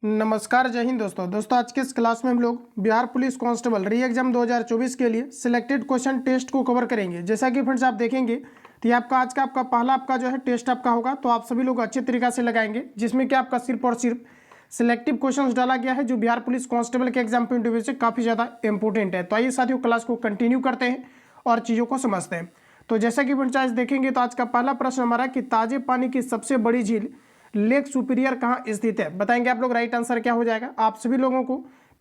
नमस्कार, जय हिंद दोस्तों आज के इस क्लास में हम लोग बिहार पुलिस कांस्टेबल री एग्जाम 2024 के लिए सिलेक्टेड क्वेश्चन टेस्ट को कवर करेंगे। जैसा कि फ्रेंड्स आप देखेंगे तो ये आपका आज का पहला जो है टेस्ट आपका होगा, तो आप सभी लोग अच्छे तरीके से लगाएंगे, जिसमें कि आपका सिर्फ और सिर्फ सिलेक्टिव क्वेश्चन डाला गया है जो बिहार पुलिस कांस्टेबल के एग्जाम पॉइंट ऑफ व्यू से काफ़ी ज़्यादा इंपॉर्टेंट है। तो आइए साथियों क्लास को कंटिन्यू करते हैं और चीज़ों को समझते हैं। तो जैसा कि फ्रेंड्स आज देखेंगे तो आज का पहला प्रश्न हमारा कि ताजे पानी की सबसे बड़ी झील लेक सुपीरियर कहाँ स्थित है, बताएंगे आप लोग। राइट आंसर क्या हो जाएगा? आप सभी लोगों को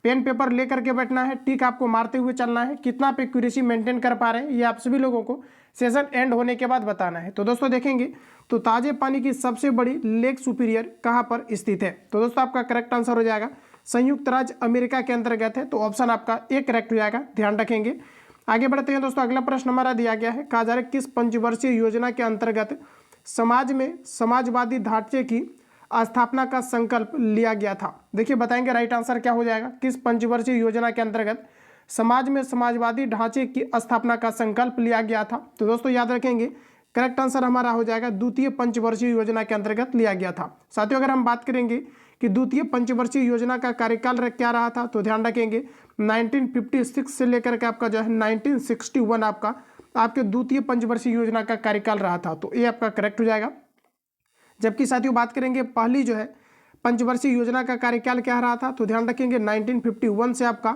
पेन पेपर लेकर के बैठना है, टिक आपको मारते हुए चलना है, कितना पे एक्यूरेसी मेंटेन कर पा रहे हैं ये आप सभी लोगों को सेशन एंड होने के बाद बताना है। तो दोस्तों देखेंगे तो ताजे पानी की सबसे बड़ी लेक सुपीरियर कहाँ पर स्थित है, तो दोस्तों आपका करेक्ट आंसर हो जाएगा संयुक्त राज्य अमेरिका के अंतर्गत है। तो ऑप्शन आपका एक करेक्ट हो जाएगा, ध्यान रखेंगे। आगे बढ़ते हैं दोस्तों, अगला प्रश्न हमारा दिया गया है, कहा जा रहा है किस पंचवर्षीय योजना के अंतर्गत समाज में समाजवादी ढांचे की स्थापना का संकल्प लिया गया था। देखिए बताएंगे राइट आंसर क्या हो जाएगा, किस पंचवर्षीय योजना के अंतर्गत समाज में समाजवादी ढांचे की स्थापना का संकल्प लिया गया था। तो दोस्तों याद रखेंगे करेक्ट आंसर हमारा हो जाएगा द्वितीय पंचवर्षीय योजना के अंतर्गत लिया गया था। साथियों अगर हम बात करेंगे कि द्वितीय पंचवर्षीय योजना का कार्यकाल क्या रहा था, तो ध्यान रखेंगे 1956 से लेकर के आपका जो है 1961 आपके द्वितीय पंचवर्षीय योजना का कार्यकाल रहा था। तो ये आपका करेक्ट हो जाएगा। जबकि साथियों बात करेंगे पहली जो है पंचवर्षीय योजना का कार्यकाल क्या रहा था, तो ध्यान रखेंगे 1951 से आपका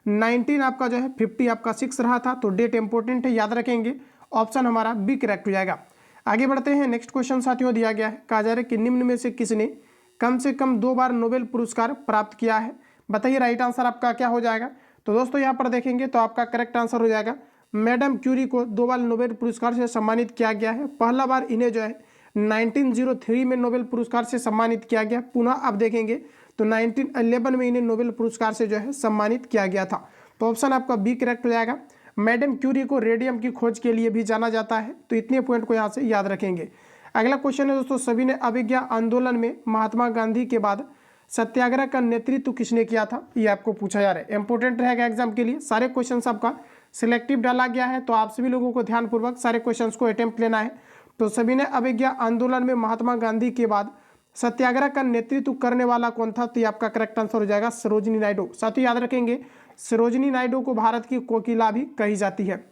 19 आपका जो है 50 आपका 6 रहा था। तो डेट इंपॉर्टेंट है, याद रखेंगे। ऑप्शन हमारा बी करेक्ट हो जाएगा। आगे बढ़ते हैं, नेक्स्ट क्वेश्चन साथियों दिया गया है, कहा जा रहा है कि निम्न में से किसने कम से कम 2 बार नोबेल पुरस्कार प्राप्त किया है, बताइए राइट आंसर आपका क्या हो जाएगा। तो दोस्तों यहाँ पर देखेंगे तो आपका करेक्ट आंसर हो जाएगा मैडम क्यूरी को 2 बार नोबेल पुरस्कार से सम्मानित किया गया है। पहला बार इन्हें जो है 1903 में नोबेल पुरस्कार से सम्मानित किया गया, पुनः आप देखेंगे तो 1911 में इन्हें नोबेल पुरस्कार से जो है सम्मानित किया गया था। तो ऑप्शन आपका बी करेक्ट हो जाएगा। मैडम क्यूरी को रेडियम की खोज के लिए भी जाना जाता है, तो इतने पॉइंट को यहाँ से याद रखेंगे। अगला क्वेश्चन है दोस्तों, सभी ने अभिज्ञा आंदोलन में महात्मा गांधी के बाद सत्याग्रह का नेतृत्व किसने किया था, ये आपको पूछा जा रहा है। इंपॉर्टेंट रहेगा एग्जाम के लिए, सारे क्वेश्चन आपका सिलेक्टिव डाला गया है, तो आप सभी लोगों को ध्यानपूर्वक सारे क्वेश्चन को अटेम्प्ट लेना है। तो सभी ने अभिज्ञा आंदोलन में महात्मा गांधी के बाद सत्याग्रह का नेतृत्व करने वाला कौन था, तो ये आपका करेक्ट आंसर हो जाएगा सरोजिनी नायडू। साथियों याद रखेंगे सरोजिनी नायडू को भारत की कोकिला भी कही जाती है।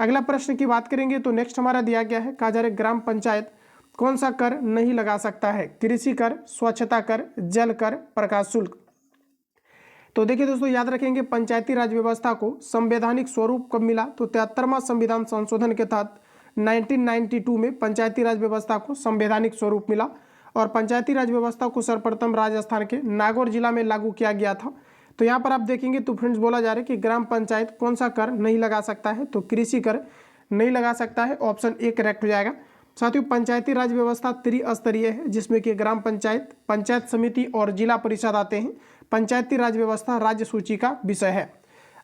अगला प्रश्न की बात करेंगे तो नेक्स्ट हमारा दिया गया है, कहा जा रहा है ग्राम पंचायत कौन सा कर नहीं लगा सकता है, कृषि कर, स्वच्छता कर, जल कर, प्रकाश शुल्क। तो देखिए दोस्तों याद रखेंगे पंचायती राज व्यवस्था को संवैधानिक स्वरूप कब मिला, तो 73वां संविधान संशोधन के तहत 1992 में पंचायती राज व्यवस्था को संवैधानिक स्वरूप मिला, और पंचायती राज व्यवस्था को सर्वप्रथम राजस्थान के नागौर जिला में लागू किया गया था। तो यहाँ पर आप देखेंगे तो फ्रेंड्स बोला जा रहा है कि ग्राम पंचायत कौन सा कर नहीं लगा सकता है, तो कृषि कर नहीं लगा सकता है, ऑप्शन ए करेक्ट हो जाएगा। साथियों पंचायती राज व्यवस्था त्रिस्तरीय है, जिसमें कि ग्राम पंचायत, पंचायत समिति और जिला परिषद आते हैं। पंचायती राज व्यवस्था राज्य सूची का विषय है।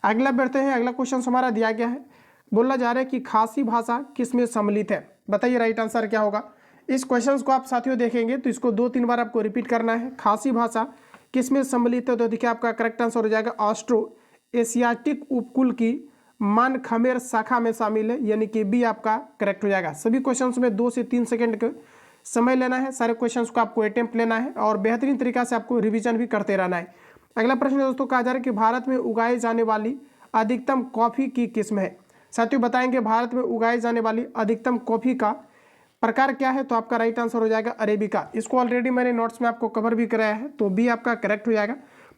अगला बढ़ते हैं, अगला क्वेश्चन हमारा दिया गया है, बोला जा रहा है कि खासी भाषा किसमें सम्मिलित है, बताइए राइट आंसर क्या होगा। इस क्वेश्चन को आप साथियों देखेंगे तो इसको 2-3 बार आपको रिपीट करना है। खासी भाषा किसमें सम्मिलित है, तो देखिए आपका करेक्ट आंसर हो जाएगा ऑस्ट्रो एशियाटिक उपकूल की मान खमेर शाखा में शामिल है, यानी कि बी आपका करेक्ट हो जाएगा। सभी क्वेश्चंस में 2 से 3 सेकंड का समय लेना है, सारे क्वेश्चंस को आपको अटेम्प्ट लेना है और बेहतरीन तरीका से आपको रिवीजन भी करते रहना है। अगला प्रश्न दोस्तों कहा जा रहा है कि भारत में उगाई जाने वाली अधिकतम कॉफी की किस्म है। साथियों बताएंगे भारत में उगाई जाने वाली अधिकतम कॉफी का प्रकार क्या है, तो आपका राइट आंसर हो जाएगा अरेबिका। इसको ऑलरेडी मैंने नोट्स में आपको कवर भी कराया है, तो बी आपका करेक्ट हो जाएगा।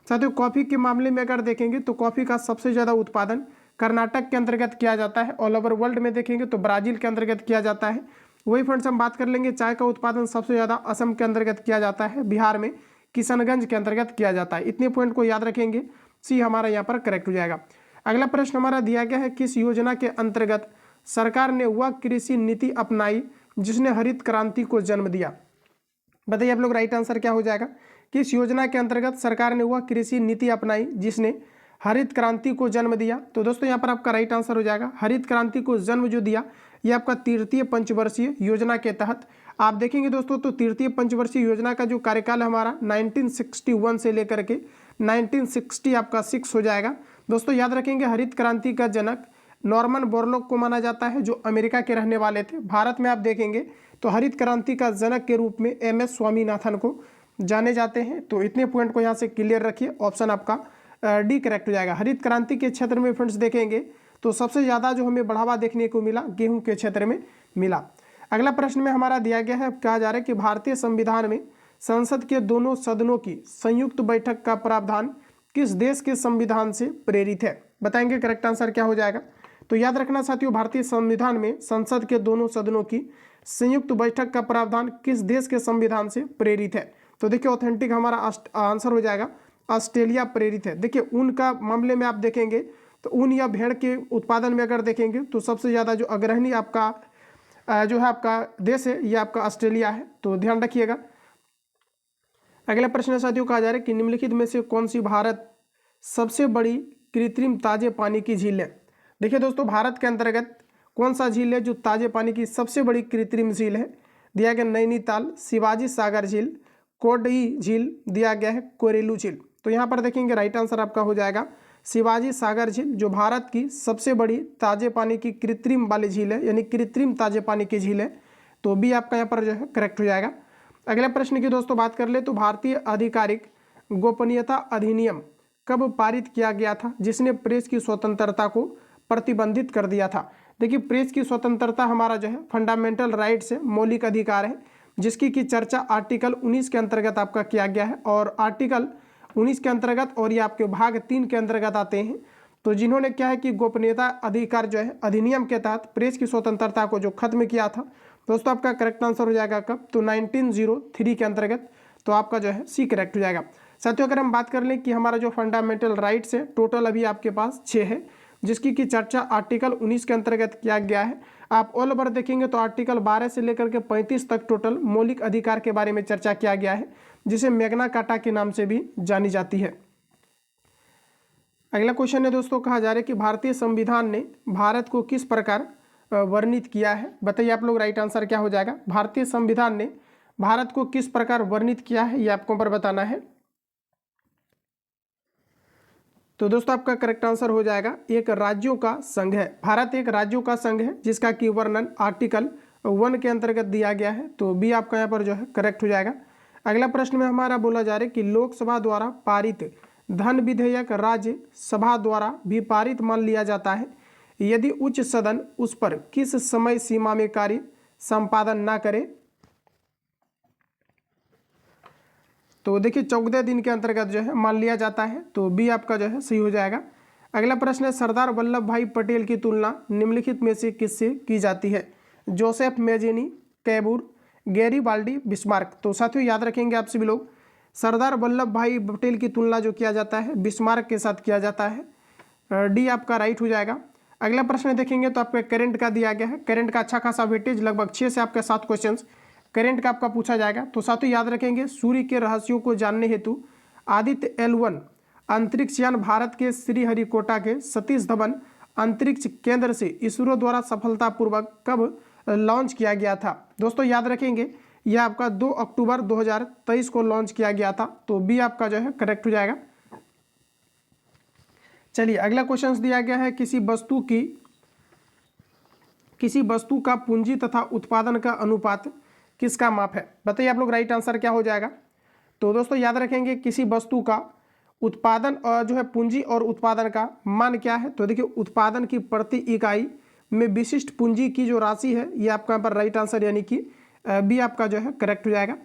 साथियों कॉफी के मामले में अगर देखेंगे तो कॉफी का सबसे ज्यादा उत्पादन कर्नाटक के अंतर्गत किया जाता है। ऑल ओवर वर्ल्ड में देखेंगे तो ब्राजील के अंतर्गत किया जाता है। वही फ्रेंड्स हम बात कर लेंगे चाय का उत्पादन सबसे ज्यादा असम के अंतर्गत किया जाता है, बिहार में किशनगंज के अंतर्गत किया जाता है। इतने पॉइंट को याद रखेंगे, सी हमारा यहाँ पर करेक्ट हो जाएगा। अगला प्रश्न हमारा दिया गया है, किस योजना के अंतर्गत सरकार ने वह कृषि नीति अपनाई जिसने हरित क्रांति को जन्म दिया, बताइए आप लोग राइट आंसर क्या हो जाएगा। किस योजना के अंतर्गत सरकार ने वह कृषि नीति अपनाई जिसने हरित क्रांति को जन्म दिया, तो दोस्तों यहाँ पर आपका राइट आंसर हो जाएगा हरित क्रांति को जन्म जो दिया ये आपका तृतीय पंचवर्षीय योजना के तहत। आप देखेंगे दोस्तों तो तृतीय पंचवर्षीय योजना का जो कार्यकाल है हमारा 1961 से लेकर के 1960 आपका 6 हो जाएगा। दोस्तों याद रखेंगे हरित क्रांति का जनक नॉर्मन बोरलॉग को माना जाता है, जो अमेरिका के रहने वाले थे। भारत में आप देखेंगे तो हरित क्रांति का जनक के रूप में MS स्वामीनाथन को जाने जाते हैं। तो इतने पॉइंट को यहाँ से क्लियर रखिए, ऑप्शन आपका डी करेक्ट हो जाएगा। हरित क्रांति के क्षेत्र में फ्रेंड्स देखेंगे तो सबसे ज़्यादा जो हमें बढ़ावा देखने को मिला गेहूं के क्षेत्र में मिला। अगला प्रश्न में हमारा दिया गया है, कहा जा रहा है कि भारतीय संविधान में संसद के दोनों सदनों की संयुक्त बैठक का प्रावधान किस देश के संविधान से प्रेरित है? बताएंगे करेक्ट आंसर क्या हो जाएगा। तो याद रखना साथियों, भारतीय संविधान में संसद के दोनों सदनों की संयुक्त बैठक का प्रावधान किस देश के संविधान से प्रेरित है? तो देखिए ऑथेंटिक हमारा आंसर हो जाएगा ऑस्ट्रेलिया प्रेरित है। देखिए ऊन का मामले में आप देखेंगे तो ऊन या भेड़ के उत्पादन में अगर देखेंगे तो सबसे ज़्यादा जो अग्रणी आपका जो है आपका देश है ये आपका ऑस्ट्रेलिया है, तो ध्यान रखिएगा। अगला प्रश्न साथियों कहा जा रहा है कि निम्नलिखित में से कौन सी भारत सबसे बड़ी कृत्रिम ताजे पानी की झील है? देखिए दोस्तों, भारत के अंतर्गत कौन सा झील है जो ताजे पानी की सबसे बड़ी कृत्रिम झील है? दिया गया नैनीताल, शिवाजी सागर झील, कोडई झील, दिया गया है कोरेलू झील। तो यहाँ पर देखेंगे राइट आंसर आपका हो जाएगा शिवाजी सागर झील, जो भारत की सबसे बड़ी ताजे पानी की कृत्रिम वाली झील है, यानी कृत्रिम ताजे पानी की झील है। तो बी आपका यहाँ पर जो है करेक्ट हो जाएगा। अगले प्रश्न की दोस्तों बात कर ले तो भारतीय आधिकारिक गोपनीयता अधिनियम कब पारित किया गया था जिसने प्रेस की स्वतंत्रता को प्रतिबंधित कर दिया था? देखिए प्रेस की स्वतंत्रता हमारा जो है फंडामेंटल राइट्स है, मौलिक अधिकार है, जिसकी की चर्चा आर्टिकल 19 के अंतर्गत आपका किया गया है। और आर्टिकल 19 के अंतर्गत और ये आपके भाग 3 के अंतर्गत आते हैं। तो जिन्होंने क्या है कि गोपनीयता अधिकार जो है अधिनियम के तहत प्रेस की स्वतंत्रता को जो खत्म किया था दोस्तों, आपका करेक्ट आंसर हो जाएगा कब? तो 1903 के अंतर्गत। तो आपका जो है सी करेक्ट हो जाएगा। साथियों अगर हम बात कर लें कि हमारा जो फंडामेंटल राइट्स है टोटल अभी आपके पास 6 है, जिसकी की चर्चा आर्टिकल 19 के अंतर्गत किया गया है। आप ऑल ओवर देखेंगे तो आर्टिकल 12 से लेकर के 35 तक टोटल मौलिक अधिकार के बारे में चर्चा किया गया है, जिसे मैग्ना कार्टा के नाम से भी जानी जाती है। अगला क्वेश्चन है दोस्तों, कहा जा रहा है कि भारतीय संविधान ने भारत को किस प्रकार वर्णित किया है? बताइए आप लोग राइट आंसर क्या हो जाएगा। भारतीय संविधान ने भारत को किस प्रकार वर्णित किया है ये आपको पर बताना है। तो दोस्तों आपका करेक्ट आंसर हो जाएगा एक राज्यों का संघ है। भारत एक राज्यों का संघ है जिसका की वर्णन आर्टिकल 1 के अंतर्गत दिया गया है। तो बी आपका यहाँ पर जो है करेक्ट हो जाएगा। अगला प्रश्न में हमारा बोला जा रहा है कि लोकसभा द्वारा पारित धन विधेयक राज्य सभा द्वारा भी पारित मान लिया जाता है यदि उच्च सदन उस पर किस समय सीमा में कार्य संपादन ना करे? तो देखिए 14 दिन के अंतर्गत जो है मान लिया जाता है। तो बी आपका जो है सही हो जाएगा। अगला प्रश्न है सरदार वल्लभ भाई पटेल की तुलना निम्नलिखित में से किससे की जाती है? Joseph Mazzini, Cavour, Garibaldi, Bismarck. तो साथियों याद रखेंगे आप सभी लोग, सरदार वल्लभ भाई पटेल की तुलना जो किया जाता है बिस्मार्क के साथ किया जाता है। डी आपका राइट हो जाएगा। अगला प्रश्न देखेंगे तो आपका करंट का दिया गया है। करंट का अच्छा खासा वेटेज लगभग 6 से आपके 7 क्वेश्चंस करंट का आपका पूछा जाएगा। तो साथियों याद रखेंगे सूर्य के रहस्यों को जानने हेतु आदित्य L1 अंतरिक्ष यान भारत के श्रीहरिकोटा के सतीश धवन अंतरिक्ष केंद्र से इसरो द्वारा सफलतापूर्वक कब लॉन्च किया गया था? दोस्तों याद रखेंगे यह आपका 2 अक्टूबर 2023 को लॉन्च किया गया था। तो बी आपका जो है करेक्ट हो जाएगा। चलिए अगला क्वेश्चन दिया गया है किसी वस्तु का पूंजी तथा उत्पादन का अनुपात किसका माप है? बताइए आप लोग राइट आंसर क्या हो जाएगा। तो दोस्तों याद रखेंगे किसी वस्तु का उत्पादन जो है पूंजी और उत्पादन का मान क्या है? तो देखिए उत्पादन की प्रति इकाई में विशिष्ट पूंजी की जो राशि है ये आपका यहाँ पर राइट आंसर यानी कि बी आपका जो है करेक्ट हो जाएगा।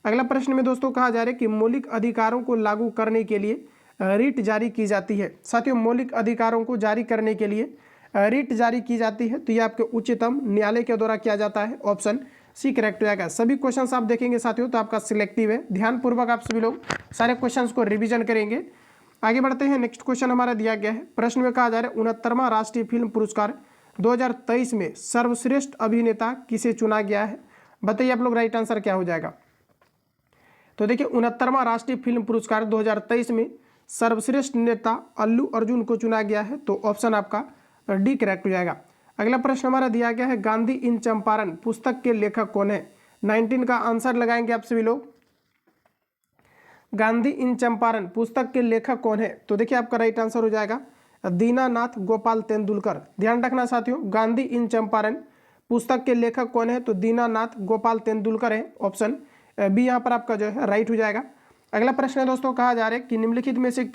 अगला प्रश्न में दोस्तों कहा जा रहा है कि मौलिक अधिकारों को लागू करने के लिए रिट जारी की जाती है। साथियों मौलिक अधिकारों को जारी करने के लिए रिट जारी की जाती है, तो ये आपके उच्चतम न्यायालय के द्वारा किया जाता है। ऑप्शन सी करेक्ट हो जाएगा। सभी क्वेश्चंस आप देखेंगे साथियों तो आपका सिलेक्टिव है, ध्यानपूर्वक आप सभी लोग सारे क्वेश्चंस को रिवीजन करेंगे। आगे बढ़ते हैं, नेक्स्ट क्वेश्चन हमारा दिया गया है। प्रश्न में कहा जा रहा है 69वां राष्ट्रीय फिल्म पुरस्कार 2023 में सर्वश्रेष्ठ अभिनेता किसे चुना गया है? बताइए आप लोग राइट आंसर क्या हो जाएगा। तो देखिए 69वां राष्ट्रीय फिल्म पुरस्कार 2023 में सर्वश्रेष्ठ नेता अल्लू अर्जुन को चुना गया है। तो ऑप्शन आपका डी करेक्ट हो जाएगा। अगला प्रश्न हमारा दिया गया है गांधी इन चंपारण पुस्तक के लेखक कौन है? 19 का आंसर लगाएंगे आप सभी लोग। गांधी इन चंपारण पुस्तक के लेखक कौन है? तो देखिए आपका राइट आंसर हो जाएगा दीनानाथ गोपाल तेंदुलकर। ध्यान रखना साथियों, गांधी इन चंपारण पुस्तक के लेखक कौन है? तो दीनानाथ गोपाल तेंदुलकर है। ऑप्शन बी यहाँ पर आपका जो है राइट हो जाएगा। अगला प्रश्न है दोस्तों, कहा जा रहा है कि निम्नलिखित में से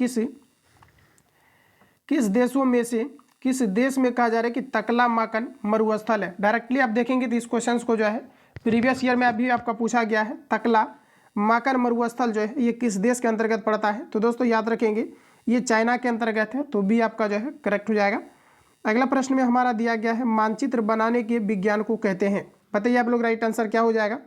किस देश में कहा जा रहा है कि तकलामाकन मरुस्थल है। डायरेक्टली आप देखेंगे तो इस क्वेश्चन को जो है प्रीवियस ईयर में अभी आपका पूछा गया है। तकलामाकन मरुस्थल जो है ये किस देश के अंतर्गत पड़ता है? तो दोस्तों याद रखेंगे ये चाइना के अंतर्गत है, तो बी आपका जो है करेक्ट हो जाएगा। अगला प्रश्न में हमारा दिया गया है मानचित्र बनाने के विज्ञान को कहते हैं। बताइए आप लोग राइट आंसर क्या हो जाएगा?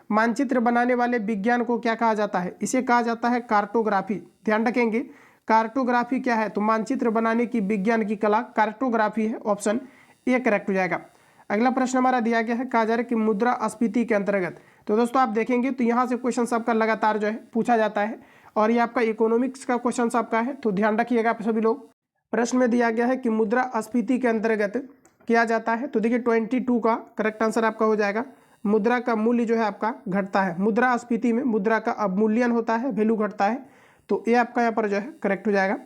मानचित्र बनाने वाले विज्ञान को क्या कहा जाता है? इसे कहा जाता है कार्टोग्राफी। ध्यान रखेंगे कार्टोग्राफी क्या है? तो मानचित्र बनाने की विज्ञान की कला कार्टोग्राफी है। ऑप्शन ए करेक्ट हो जाएगा। अगला प्रश्न हमारा दिया गया है, कहा जा रहा है कि मुद्रास्फीति के अंतर्गत। तो दोस्तों आप देखेंगे तो यहाँ से क्वेश्चन आपका लगातार जो है पूछा जाता है और ये आपका इकोनॉमिक्स का क्वेश्चन आपका है, तो ध्यान रखिएगा आप सभी लोग। प्रश्न में दिया गया है कि मुद्रास्फीति के अंतर्गत किया जाता है, तो देखिए 22 का करेक्ट आंसर आपका हो जाएगा। मुद्रा का मूल्य जो है आपका घटता है। मुद्रास्फीति में मुद्रा का अवमूल्यन होता है, वैल्यू घटता है, तो ये आपका यहाँ पर जो है करेक्ट हो जाएगा।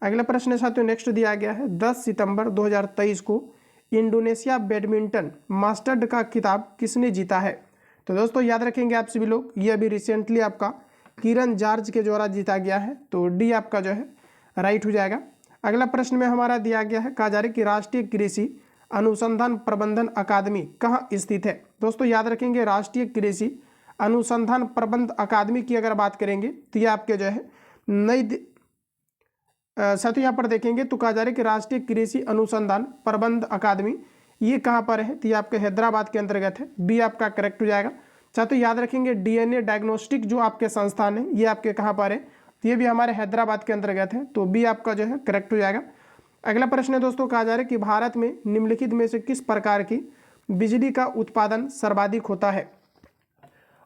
अगला प्रश्न साथियों नेक्स्ट दिया गया है 10 सितंबर 2023 को इंडोनेशिया बैडमिंटन मास्टर्स का खिताब किसने जीता है? तो दोस्तों याद रखेंगे आप सभी लोग, ये अभी रिसेंटली आपका किरण जॉर्ज के द्वारा जीता गया है, तो डी आपका जो है राइट हो जाएगा। अगला प्रश्न में हमारा दिया गया है, कहा जा रहा है कि राष्ट्रीय कृषि अनुसंधान प्रबंधन अकादमी कहाँ स्थित है? दोस्तों याद रखेंगे राष्ट्रीय कृषि अनुसंधान प्रबंध अकादमी की अगर बात करेंगे तो ये आपके जो है साथियों यहाँ पर देखेंगे तो कहा जा रहा है कि राष्ट्रीय कृषि अनुसंधान प्रबंध अकादमी ये कहाँ पर है? तो ये आपके हैदराबाद के अंतर्गत है। बी आपका करेक्ट हो जाएगा। साथियों याद रखेंगे डीएनए डायग्नोस्टिक जो आपके संस्थान है ये आपके कहाँ पर है? तो ये भी हमारे हैदराबाद के अंतर्गत है, तो बी आपका जो है करेक्ट हो जाएगा। अगला प्रश्न है दोस्तों, कहा जा रहा है कि भारत में निम्नलिखित में से किस प्रकार की बिजली का उत्पादन सर्वाधिक होता है?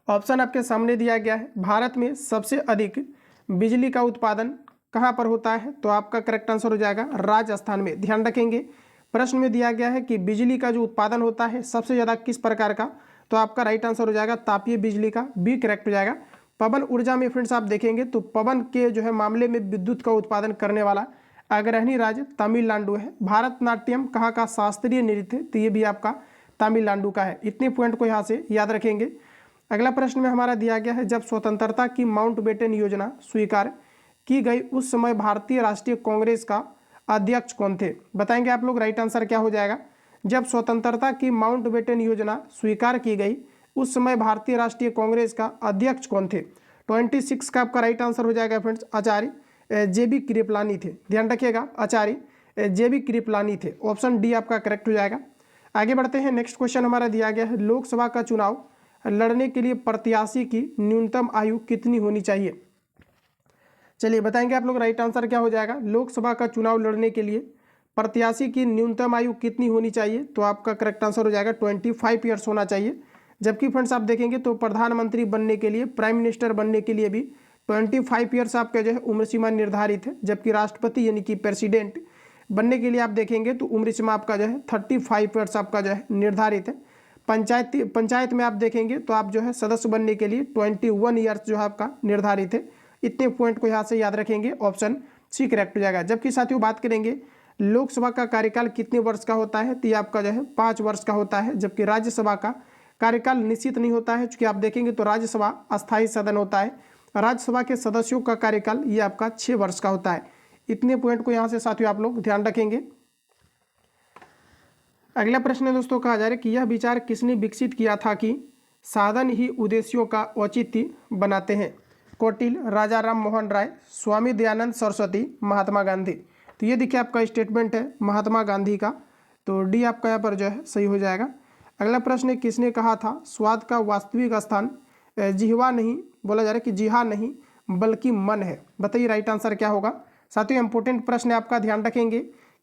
ऑप्शन आपके सामने दिया गया है। भारत में सबसे अधिक बिजली का उत्पादन कहाँ पर होता है? तो आपका करेक्ट आंसर हो जाएगा राजस्थान में। ध्यान रखेंगे प्रश्न में दिया गया है कि बिजली का जो उत्पादन होता है सबसे ज़्यादा किस प्रकार का, तो आपका राइट आंसर हो जाएगा तापीय बिजली का। बी करेक्ट हो जाएगा। पवन ऊर्जा में फ्रेंड्स आप देखेंगे तो पवन के जो है मामले में विद्युत का उत्पादन करने वाला अग्रणी राज्य तमिलनाडु है। भारतनाट्यम कहाँ का शास्त्रीय नृत्य? तो ये भी आपका तमिलनाडु का है। इतने पॉइंट को यहाँ से याद रखेंगे। अगला प्रश्न में हमारा दिया गया है, जब स्वतंत्रता की माउंटबेटन योजना स्वीकार की गई उस समय भारतीय राष्ट्रीय कांग्रेस का अध्यक्ष कौन थे? बताएंगे आप लोग राइट आंसर क्या हो जाएगा? जब स्वतंत्रता की माउंटबेटन योजना स्वीकार की गई उस समय भारतीय राष्ट्रीय कांग्रेस का अध्यक्ष कौन थे? 26 का आपका राइट आंसर हो जाएगा फ्रेंड्स आचार्य जेबी कृपलानी थे। ध्यान रखिएगा आचार्य जेबी कृपलानी थे। ऑप्शन डी आपका करेक्ट हो जाएगा। आगे बढ़ते हैं। नेक्स्ट क्वेश्चन हमारा दिया गया है, लोकसभा का चुनाव लड़ने के लिए प्रत्याशी की न्यूनतम आयु कितनी होनी चाहिए? चलिए बताएंगे आप लोग राइट आंसर क्या हो जाएगा? लोकसभा का चुनाव लड़ने के लिए प्रत्याशी की न्यूनतम आयु कितनी होनी चाहिए? तो आपका करेक्ट आंसर हो जाएगा 25 ईयर्स होना चाहिए। जबकि फ्रेंड्स आप देखेंगे तो प्रधानमंत्री बनने के लिए, प्राइम मिनिस्टर बनने के लिए भी 25 ईयर्स आपका जो है उम्र सीमा निर्धारित है। जबकि राष्ट्रपति यानी कि प्रेसिडेंट बनने के लिए आप देखेंगे तो उम्र सीमा आपका जो है 35 ईयर्स आपका जो है निर्धारित है। पंचायत में आप देखेंगे तो आप जो है सदस्य बनने के लिए 21 ईयर्स जो है आपका निर्धारित है। इतने पॉइंट को यहाँ से याद रखेंगे। ऑप्शन सी करेक्ट हो जाएगा। जबकि साथियों बात करेंगे लोकसभा का कार्यकाल कितने वर्ष का होता है? तो ये आपका जो है 5 वर्ष का होता है। जबकि राज्यसभा का कार्यकाल निश्चित नहीं होता है, क्योंकि आप देखेंगे तो राज्यसभा अस्थायी सदन होता है। राज्यसभा के सदस्यों का कार्यकाल ये आपका 6 वर्ष का होता है। इतने पॉइंट को यहाँ से साथियों आप लोग ध्यान रखेंगे। अगला प्रश्न है दोस्तों, कहा जा रहा है कि यह विचार किसने विकसित किया था कि साधन ही उद्देश्यों का औचित्य बनाते हैं? कौटिल्य, राजा राम मोहन राय, स्वामी दयानंद सरस्वती, महात्मा गांधी। तो ये देखिए आपका स्टेटमेंट है महात्मा गांधी का, तो डी आपका यहाँ पर जो है सही हो जाएगा। अगला प्रश्न है, किसने कहा था स्वाद का वास्तविक स्थान जिह्वा नहीं, बोला जा रहा है कि जिहा नहीं बल्कि मन है? बताइए राइट आंसर क्या होगा? साथियों इंपॉर्टेंट प्रश्न है आपका, ध्यान रखेंगे।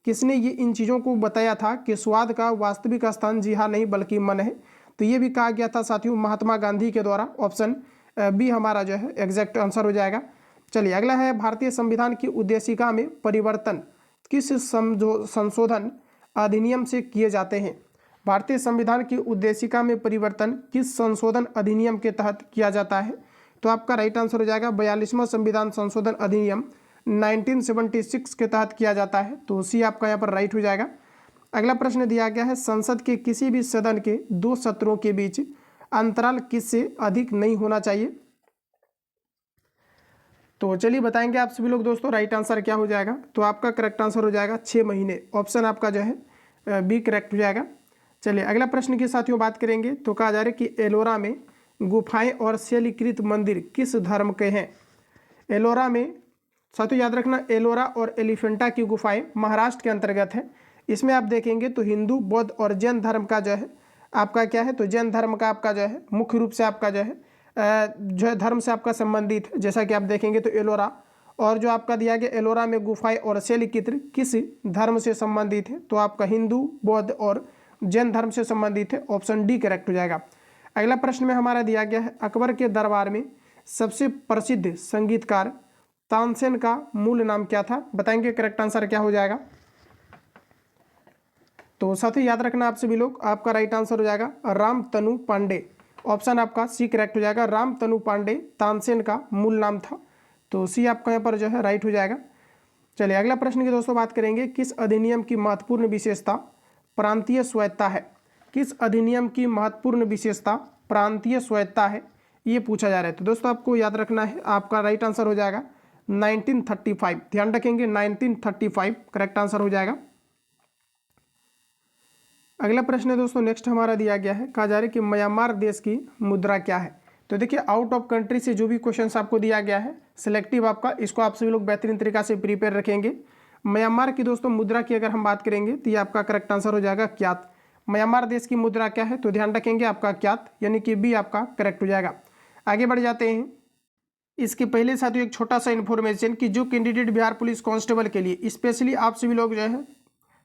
किसने ये इन चीज़ों को बताया था कि स्वाद का वास्तविक स्थान जिहा नहीं बल्कि मन है? तो ये भी कहा गया था साथियों महात्मा गांधी के द्वारा। ऑप्शन बी हमारा जो है एग्जैक्ट आंसर हो जाएगा। चलिए अगला है, भारतीय संविधान की उद्देशिका में परिवर्तन किस संशोधन अधिनियम से किए जाते हैं? भारतीय संविधान की उद्देशिका में परिवर्तन किस संशोधन अधिनियम के तहत किया जाता है? तो आपका राइट आंसर हो जाएगा 42वां संविधान संशोधन अधिनियम 1976 के तहत किया जाता है, तो सी आपका यहाँ पर राइट हो जाएगा। अगला प्रश्न दिया गया है, संसद के किसी भी सदन के 2 सत्रों के बीच अंतराल किससे अधिक नहीं होना चाहिए? तो चलिए बताएंगे आप सभी लोग दोस्तों राइट आंसर क्या हो जाएगा। तो आपका करेक्ट आंसर हो जाएगा 6 महीने, ऑप्शन आपका जो है बी करेक्ट हो जाएगा। चलिए अगला प्रश्न के साथियों बात करेंगे। तो कहा जा रहा है कि एलोरा में गुफाएं और शैलीकृत मंदिर किस धर्म के हैं? एलोरा में साथियों याद रखना, एलोरा और एलिफेंटा की गुफाएं महाराष्ट्र के अंतर्गत है। इसमें आप देखेंगे तो हिंदू, बौद्ध और जैन धर्म का जो है आपका क्या है, तो जैन धर्म का आपका जो है मुख्य रूप से आपका जो है धर्म से आपका संबंधित है। जैसा कि आप देखेंगे तो एलोरा और जो आपका दिया गया एलोरा में गुफाएं और शैलचित्र किस धर्म से संबंधित है? तो आपका हिंदू, बौद्ध और जैन धर्म से संबंधित है, ऑप्शन डी करेक्ट हो जाएगा। अगला प्रश्न में हमारा दिया गया है अकबर के दरबार में सबसे प्रसिद्ध संगीतकार तानसेन का मूल नाम क्या था? बताएंगे करेक्ट आंसर क्या हो जाएगा। तो साथियों याद रखना आप सभी लोग, आपका राइट आंसर हो जाएगा रामतनु पांडे, ऑप्शन आपका सी करेक्ट हो जाएगा। रामतनु पांडे तानसेन का मूल नाम था, तो सी आपका यहाँ पर जो है राइट हो जाएगा। चलिए अगला प्रश्न की दोस्तों बात करेंगे। किस अधिनियम की महत्वपूर्ण विशेषता प्रांतीय स्वायत्ता है? किस अधिनियम की महत्वपूर्ण विशेषता प्रांतीय स्वायत्ता है, ये पूछा जा रहा है। तो दोस्तों आपको याद रखना है, आपका राइट आंसर हो जाएगा 1935, ध्यान रखेंगे 1935 करेक्ट आंसर हो जाएगा। अगला प्रश्न है दोस्तों नेक्स्ट हमारा दिया गया है, कहा जा रहा है कि म्यांमार देश की मुद्रा क्या है? तो देखिए आउट ऑफ कंट्री से जो भी क्वेश्चंस आपको दिया गया है सिलेक्टिव आपका, इसको आप सभी लोग बेहतरीन तरीका से प्रिपेयर रखेंगे। म्यांमार की दोस्तों मुद्रा की अगर हम बात करेंगे तो ये आपका करेक्ट आंसर हो जाएगा क्यात। म्यांमार देश की मुद्रा क्या है? तो ध्यान रखेंगे आपका क्यात, यानी कि बी आपका करेक्ट हो जाएगा। आगे बढ़ जाते हैं। इसके पहले साथियों एक छोटा सा इन्फॉर्मेशन कि जो कैंडिडेट बिहार पुलिस कांस्टेबल के लिए स्पेशली आप सभी लोग जो है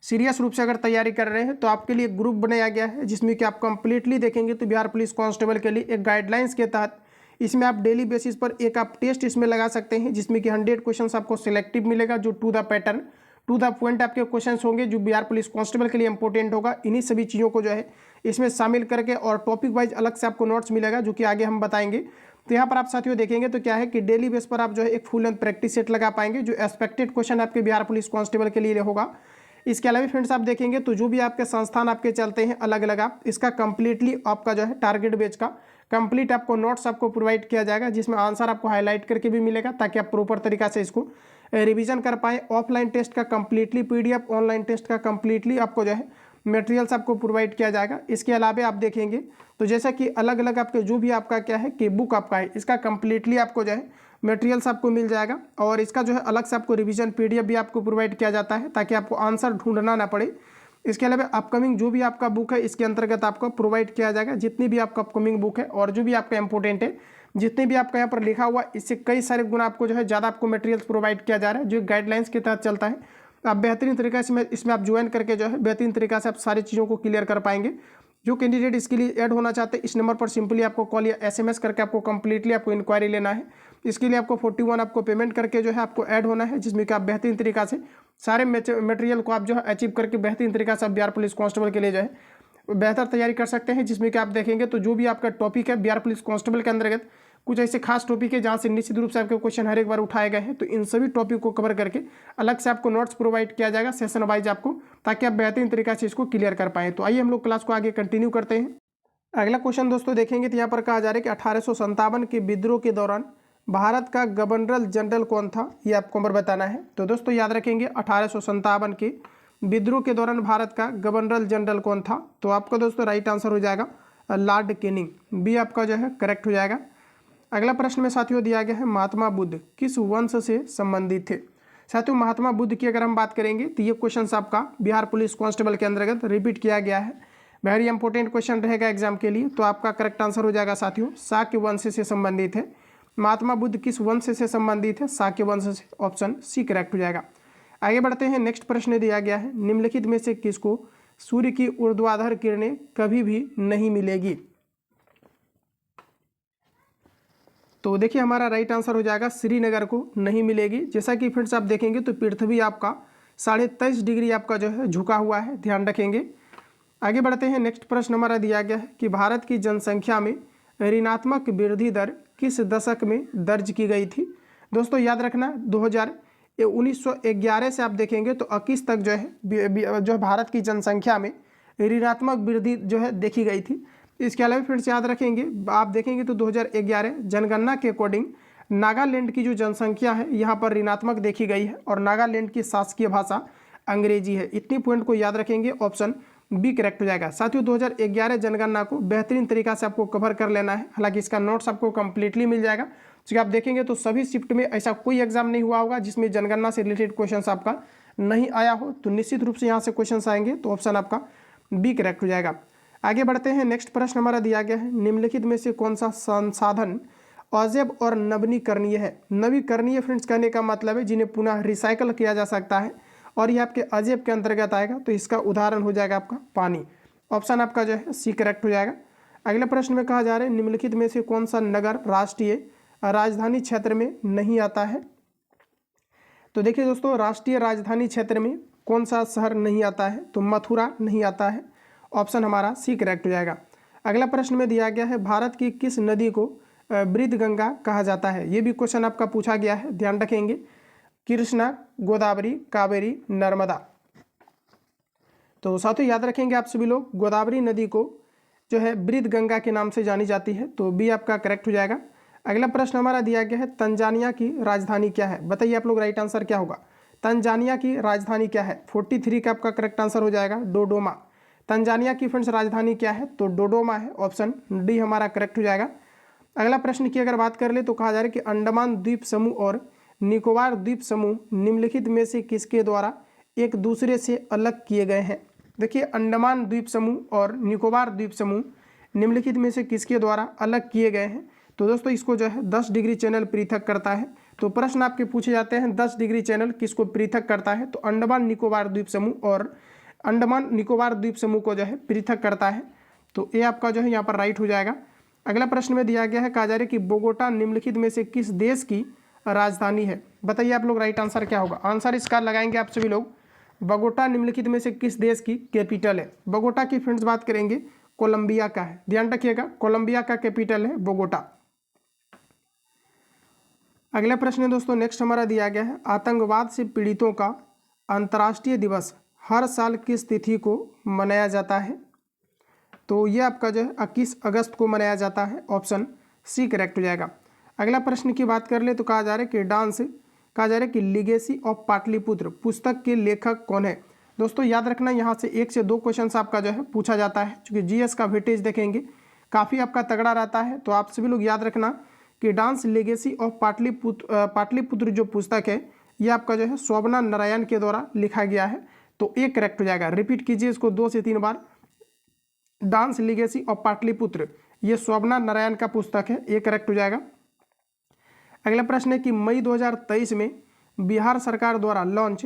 सीरियस रूप से अगर तैयारी कर रहे हैं तो आपके लिए ग्रुप बनाया गया है, जिसमें कि आप कंप्लीटली देखेंगे तो बिहार पुलिस कांस्टेबल के लिए एक गाइडलाइंस के तहत इसमें आप डेली बेसिस पर एक आप टेस्ट इसमें लगा सकते हैं, जिसमें कि 100 क्वेश्चंस आपको सिलेक्टिव मिलेगा, जो to the pattern to the point आपके क्वेश्चंस होंगे, जो बिहार पुलिस कांस्टेबल के लिए इंपॉर्टेंट होगा। इन्हीं सभी चीज़ों को जो है इसमें शामिल करके और टॉपिक वाइज अलग से आपको नोट्स मिलेगा, जो कि आगे हम बताएंगे। तो यहाँ पर आप साथियों देखेंगे तो क्या है कि डेली बेस पर आप जो है एक फुल एंड प्रैक्टिस सेट लगा पाएंगे, जो एक्सपेक्टेड क्वेश्चन आपके बिहार पुलिस कांस्टेबल के लिए होगा। इसके अलावा फ्रेंड्स आप देखेंगे तो जो भी आपके संस्थान आपके चलते हैं अलग अलग, आप इसका कंप्लीटली आपका जो है टारगेट बेच का कंप्लीट आपको नोट्स आपको प्रोवाइड किया जाएगा, जिसमें आंसर आपको हाईलाइट करके भी मिलेगा, ताकि आप प्रॉपर तरीका से इसको रिवीजन कर पाएँ। ऑफलाइन टेस्ट का कंप्लीटली पीडीएफ, ऑनलाइन टेस्ट का कंप्लीटली आपको जो है मटेरियल्स आपको प्रोवाइड किया जाएगा। इसके अलावा आप देखेंगे तो जैसा कि अलग अलग आपके जो भी आपका क्या है कि बुक आपका है, इसका कंप्लीटली आपको जो है मटेरियल्स आपको मिल जाएगा, और इसका जो है अलग से आपको रिवीजन पीडीएफ भी आपको प्रोवाइड किया जाता है, ताकि आपको आंसर ढूंढना ना पड़े। इसके अलावा अपकमिंग जो भी आपका बुक है इसके अंतर्गत आपको प्रोवाइड किया जाएगा, जितनी भी आपका अपकमिंग बुक है और जो भी आपका इंपॉर्टेंट है, जितने भी आपका यहाँ पर लिखा हुआ, इससे कई सारे गुना आपको जो है ज़्यादा आपको मटेरियल्स प्रोवाइड किया जा रहा है, जो गाइडलाइंस के तहत चलता है। आप बेहतरीन तरीके से इसमें आप ज्वाइन करके जो है बेहतरीन तरीका से आप सारी चीज़ों को क्लियर कर पाएंगे। जो कैंडिडेट इसके लिए ऐड होना चाहते हैं, इस नंबर पर सिंपली आपको कॉल या एसएमएस करके आपको कंप्लीटली आपको इंक्वायरी लेना है। इसके लिए आपको 41 आपको पेमेंट करके जो है आपको ऐड होना है, जिसमें कि आप बेहतरीन तरीका से सारे मटेरियल को आप जो है अचीव करके बेहतरीन तरीका से आप बिहार पुलिस कांस्टेबल के लिए जो है बेहतर तैयारी कर सकते हैं। जिसमें कि आप देखेंगे तो जो भी आपका टॉपिक है बिहार पुलिस कांस्टेबल के अंतर्गत कुछ ऐसे खास टॉपिक है जहाँ से निश्चित रूप से आपके क्वेश्चन हर एक बार उठाए गए हैं, तो इन सभी टॉपिक को कवर करके अलग से आपको नोट्स प्रोवाइड किया जाएगा सेशन वाइज आपको, ताकि आप बेहतरीन तरीके से इसको क्लियर कर पाएँ। तो आइए हम लोग क्लास को आगे कंटिन्यू करते हैं। अगला क्वेश्चन दोस्तों देखेंगे तो यहाँ पर कहा जा रहा है कि 1857 के विद्रोह के दौरान भारत का गवर्नर जनरल कौन था, ये आपको नंबर बताना है। तो दोस्तों याद रखेंगे 1857 के विद्रोह के दौरान भारत का गवर्नर जनरल कौन था? तो आपका दोस्तों राइट आंसर हो जाएगा लॉर्ड कैनिंग, बी आपका जो है करेक्ट हो जाएगा। अगला प्रश्न में साथियों दिया गया है महात्मा बुद्ध किस वंश से संबंधित थे? साथियों महात्मा बुद्ध की अगर हम बात करेंगे तो ये क्वेश्चन आपका बिहार पुलिस कांस्टेबल के अंतर्गत रिपीट किया गया है, वेरी इंपॉर्टेंट क्वेश्चन रहेगा एग्जाम के लिए। तो आपका करेक्ट आंसर हो जाएगा साथियों शाक्य वंश से संबंधित है। महात्मा बुद्ध किस वंश से संबंधित है? शाक्य वंश से, ऑप्शन सी करेक्ट हो जाएगा। आगे बढ़ते हैं। नेक्स्ट प्रश्न दिया गया है निम्नलिखित में से किसको सूर्य की ऊर्ध्वाधर किरणें कभी भी नहीं मिलेगी? तो देखिए हमारा राइट आंसर हो जाएगा श्रीनगर को नहीं मिलेगी। जैसा कि फ्रेंड्स आप देखेंगे तो पृथ्वी आपका 23.5 डिग्री आपका जो है झुका हुआ है, ध्यान रखेंगे। आगे बढ़ते हैं। नेक्स्ट प्रश्न हमारा दिया गया है कि भारत की जनसंख्या में ऋणात्मक वृद्धि दर किस दशक में दर्ज की गई थी? दोस्तों याद रखना 1911 से आप देखेंगे तो 21 तक जो है भारत की जनसंख्या में ऋणात्मक वृद्धि जो है देखी गई थी। इसके अलावा फ्रेंड्स याद रखेंगे, आप देखेंगे तो 2011 जनगणना के अकॉर्डिंग नागालैंड की जो जनसंख्या है यहाँ पर ऋणात्मक देखी गई है और नागालैंड की शासकीय भाषा अंग्रेजी है। इतनी पॉइंट को याद रखेंगे, ऑप्शन बी करेक्ट हो जाएगा। साथियों 2011 जनगणना को बेहतरीन तरीका से आपको कवर कर लेना है। हालांकि इसका नोट्स आपको कंप्लीटली मिल जाएगा, क्योंकि आप देखेंगे तो सभी शिफ्ट में ऐसा कोई एग्जाम नहीं हुआ होगा जिसमें जनगणना से रिलेटेड क्वेश्चन आपका नहीं आया हो। तो निश्चित रूप से यहाँ से क्वेश्चन आएंगे, तो ऑप्शन आपका बी करेक्ट हो जाएगा। आगे बढ़ते हैं, नेक्स्ट प्रश्न हमारा दिया गया है, निम्नलिखित में से कौन सा संसाधन अजैव और नवीकरणीय है। नवीकरणीय फ्रेंड्स कहने का मतलब है जिन्हें पुनः रिसाइकल किया जा सकता है, और ये आपके अजैव के अंतर्गत आएगा। तो इसका उदाहरण हो जाएगा आपका पानी। ऑप्शन आपका जो है सी करेक्ट हो जाएगा। अगले प्रश्न में कहा जा रहा है, निम्नलिखित में से कौन सा नगर राष्ट्रीय राजधानी क्षेत्र में नहीं आता है। तो देखिए दोस्तों, राष्ट्रीय राजधानी क्षेत्र में कौन सा शहर नहीं आता है, तो मथुरा नहीं आता है। ऑप्शन हमारा सी करेक्ट हो जाएगा। अगला प्रश्न में दिया गया है, भारत की किस नदी को वृद्ध गंगा कहा जाता है। ये भी क्वेश्चन आपका पूछा गया है, ध्यान रखेंगे। कृष्णा, गोदावरी, कावेरी, नर्मदा। तो साथियों याद रखेंगे आप सभी लोग, गोदावरी नदी को जो है वृद्ध गंगा के नाम से जानी जाती है। तो बी आपका करेक्ट हो जाएगा। अगला प्रश्न हमारा दिया गया है, तंजानिया की राजधानी क्या है। बताइए आप लोग, राइट आंसर क्या होगा। तंजानिया की राजधानी क्या है। 43 का आपका करेक्ट आंसर हो जाएगा डोडोमा। तंजानिया की फ्रेंड्स राजधानी क्या है, तो डोडोमा है। ऑप्शन डी हमारा करेक्ट हो जाएगा। अगला प्रश्न की अगर बात कर ले तो कहा जा रहा है कि अंडमान द्वीप समूह और निकोबार द्वीप समूह निम्नलिखित में से किसके द्वारा एक दूसरे से अलग किए गए हैं। देखिए, अंडमान द्वीप समूह और निकोबार द्वीप समूह निम्नलिखित में से किसके द्वारा अलग किए गए हैं। तो दोस्तों इसको जो है 10 डिग्री चैनल पृथक करता है। तो प्रश्न आपके पूछे जाते हैं, 10 डिग्री चैनल किसको पृथक करता है। तो अंडमान निकोबार द्वीप समूह और अंडमान निकोबार द्वीप समूह को जो है पृथक करता है। तो ये आपका जो है यहाँ पर राइट हो जाएगा। अगला प्रश्न में दिया गया है, कहा जा रहा है कि बोगोटा निम्नलिखित में से किस देश की राजधानी है। बताइए आप लोग, राइट आंसर क्या होगा। आंसर इसका लगाएंगे आप सभी लोग, बोगोटा निम्नलिखित में से किस देश की कैपिटल है। बोगोटा की फ्रेंड्स बात करेंगे, कोलंबिया का है। ध्यान रखिएगा, कोलंबिया का कैपिटल है बोगोटा। अगला प्रश्न है दोस्तों, नेक्स्ट हमारा दिया गया है, आतंकवाद से पीड़ितों का अंतर्राष्ट्रीय दिवस हर साल किस तिथि को मनाया जाता है। तो ये आपका जो है 21 अगस्त को मनाया जाता है। ऑप्शन सी करेक्ट हो जाएगा। अगला प्रश्न की बात कर ले तो कहा जा रहा है कि कहा जा रहा है कि लीगेसी ऑफ पाटलिपुत्र पुस्तक के लेखक कौन है। दोस्तों याद रखना, यहाँ से 1 से 2 क्वेश्चन आपका जो है पूछा जाता है, क्योंकि जीएस का वेटेज देखेंगे काफ़ी आपका तगड़ा रहता है। तो आप सभी लोग याद रखना कि डांस लेगेसी ऑफ पाटलिपुत्र जो पुस्तक है ये आपका जो है शोभना नारायण के द्वारा लिखा गया है। तो ये करेक्ट हो जाएगा। रिपीट कीजिए इसको 2 से 3 बार, डांस लेगेसी ऑफ पाटलिपुत्र ये शोभना नारायण का पुस्तक है, ये करेक्ट हो जाएगा। अगला प्रश्न है कि मई 2023 में बिहार सरकार द्वारा लॉन्च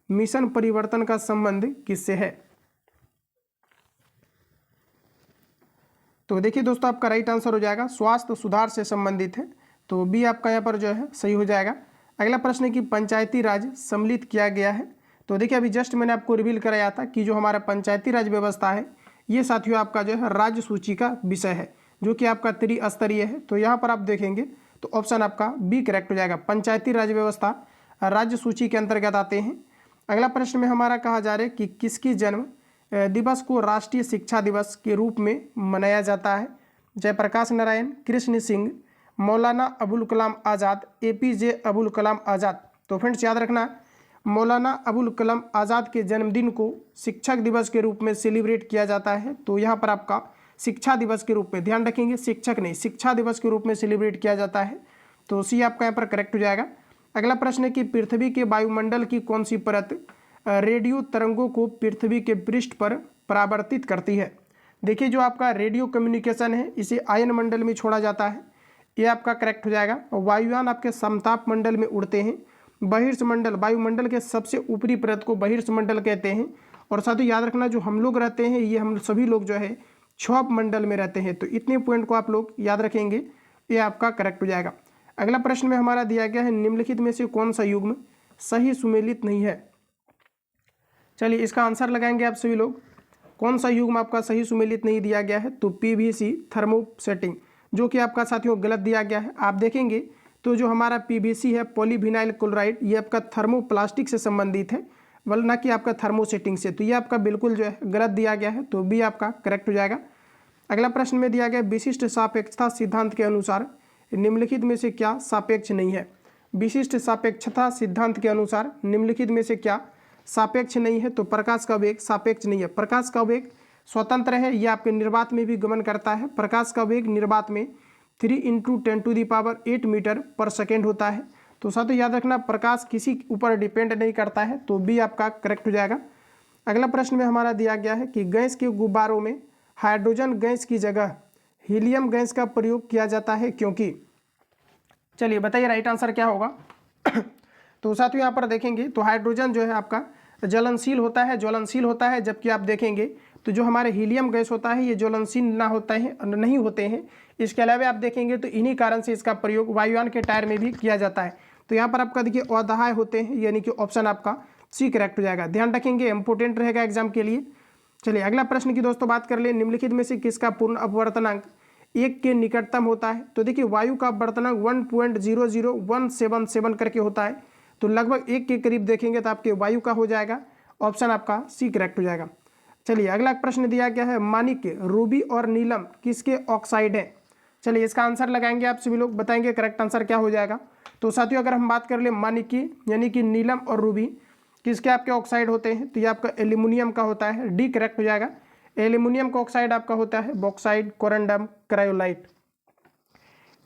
मिशन परिवर्तन का संबंध किससे है। तो देखिए दोस्तों, आपका राइट आंसर हो जाएगा स्वास्थ्य सुधार से संबंधित है। तो बी आपका यहाँ पर जो है सही हो जाएगा। अगला प्रश्न है कि पंचायती राज सम्मिलित किया गया है। तो देखिए, अभी जस्ट मैंने आपको रिवील कराया था कि जो हमारा पंचायती राज व्यवस्था है ये साथियों आपका जो है राज्य सूची का विषय है, जो कि आपका त्रिस्तरीय है। तो यहाँ पर आप देखेंगे तो ऑप्शन आपका बी करेक्ट हो जाएगा। पंचायती राज व्यवस्था राज्य सूची के अंतर्गत आते हैं। अगला प्रश्न में हमारा कहा जा रहा है कि किसकी जन्म दिवस को राष्ट्रीय शिक्षा दिवस के रूप में मनाया जाता है। जयप्रकाश नारायण, कृष्ण सिंह, मौलाना अबुल कलाम आज़ाद, एपीजे अबुल कलाम आज़ाद। तो फ्रेंड्स याद रखना, मौलाना अबुल कलाम आज़ाद के जन्मदिन को शिक्षक दिवस के रूप में सेलिब्रेट किया जाता है। तो यहाँ पर आपका शिक्षा दिवस के रूप में, ध्यान रखेंगे शिक्षक नहीं, शिक्षा दिवस के रूप में सेलिब्रेट किया जाता है। तो सी आपका यहाँ पर करेक्ट हो जाएगा। अगला प्रश्न है कि पृथ्वी के वायुमंडल की कौन सी परत रेडियो तरंगों को पृथ्वी के पृष्ठ पर परावर्तित करती है। देखिए, जो आपका रेडियो कम्युनिकेशन है इसे आयन मंडल में छोड़ा जाता है, ये आपका करेक्ट हो जाएगा। वायुयान आपके समताप मंडल में उड़ते हैं। बहिर्ष मंडल, वायुमंडल के सबसे ऊपरी परत को बहिर्ष मंडल कहते हैं। और साथ ही याद रखना, जो हम लोग रहते हैं ये हम सभी लोग जो है क्षोभ मंडल में रहते हैं। तो इतने पॉइंट को आप लोग याद रखेंगे, ये आपका करेक्ट हो जाएगा। अगला प्रश्न में हमारा दिया गया है, निम्नलिखित में से कौन सा युग्म सही सुमेलित नहीं है। चलिए इसका आंसर लगाएंगे आप सभी लोग, कौन सा युग्म आपका सही सुमेलित नहीं दिया गया है। तो पीवीसी थर्मोसेटिंग, जो कि आपका साथियों गलत दिया गया है। आप देखेंगे तो जो हमारा पीवीसी है पॉलीविनाइल क्लोराइड, ये आपका थर्मोप्लास्टिक से संबंधित है, ना कि आपका थर्मोसेटिंग से। तो ये आपका बिल्कुल जो है गलत दिया गया है। तो बी आपका करेक्ट हो जाएगा। अगला प्रश्न में दिया गया विशिष्ट सापेक्षता सिद्धांत के अनुसार निम्नलिखित में से क्या सापेक्ष नहीं है। विशिष्ट सापेक्षता सिद्धांत के अनुसार निम्नलिखित में से क्या सापेक्ष नहीं है। तो प्रकाश का वेग सापेक्ष नहीं है। प्रकाश का वेग स्वतंत्र है, यह आपके निर्वात में भी गमन करता है। प्रकाश का वेग निर्वात में 3 × 10⁸ मीटर पर सेकेंड होता है। तो साथ ही याद रखना प्रकाश किसी ऊपर डिपेंड नहीं करता है, तो बी आपका करेक्ट हो जाएगा। अगला प्रश्न में हमारा दिया गया है कि गैस के गुब्बारों में हाइड्रोजन गैस की जगह हीलियम गैस का प्रयोग किया जाता है क्योंकि। चलिए बताइए राइट आंसर क्या होगा। तो साथियों यहाँ पर देखेंगे तो हाइड्रोजन जो है आपका ज्वलनशील होता है, जबकि आप देखेंगे तो जो हमारे हीलियम गैस होता है ये ज्वलनशील नहीं होते हैं। इसके अलावा आप देखेंगे तो इन्हीं कारण से इसका प्रयोग वायुयान के टायर में भी किया जाता है। तो यहाँ पर आपका देखिए अदाह्य होते हैं, यानी कि ऑप्शन आपका सी करेक्ट हो जाएगा। ध्यान रखेंगे, इंपोर्टेंट रहेगा एग्जाम के लिए। चलिए अगला प्रश्न की दोस्तों बात कर ले, निम्नलिखित में से किसका पूर्ण अपवर्तनांक 1 के निकटतम होता है। तो देखिए वायु का अपवर्तनांक 1.00177 करके होता है, तो लगभग 1 के करीब देखेंगे तो आपके वायु का हो जाएगा। ऑप्शन आपका सी करेक्ट हो जाएगा। चलिए अगला प्रश्न दिया गया है, माणिक्य, रूबी और नीलम किसके ऑक्साइड हैं। चलिए इसका आंसर लगाएंगे, आप सभी लोग बताएंगे करेक्ट आंसर क्या हो जाएगा। तो साथियों अगर हम बात कर ले माणिक्य यानी कि नीलम और रूबी किसके आपके ऑक्साइड होते हैं, तो ये आपका एल्यूमिनियम का होता है। डी करेक्ट हो जाएगा। एल्यूमिनियम का ऑक्साइड आपका होता है बॉक्साइड, कोरंडम, क्रायोलाइट।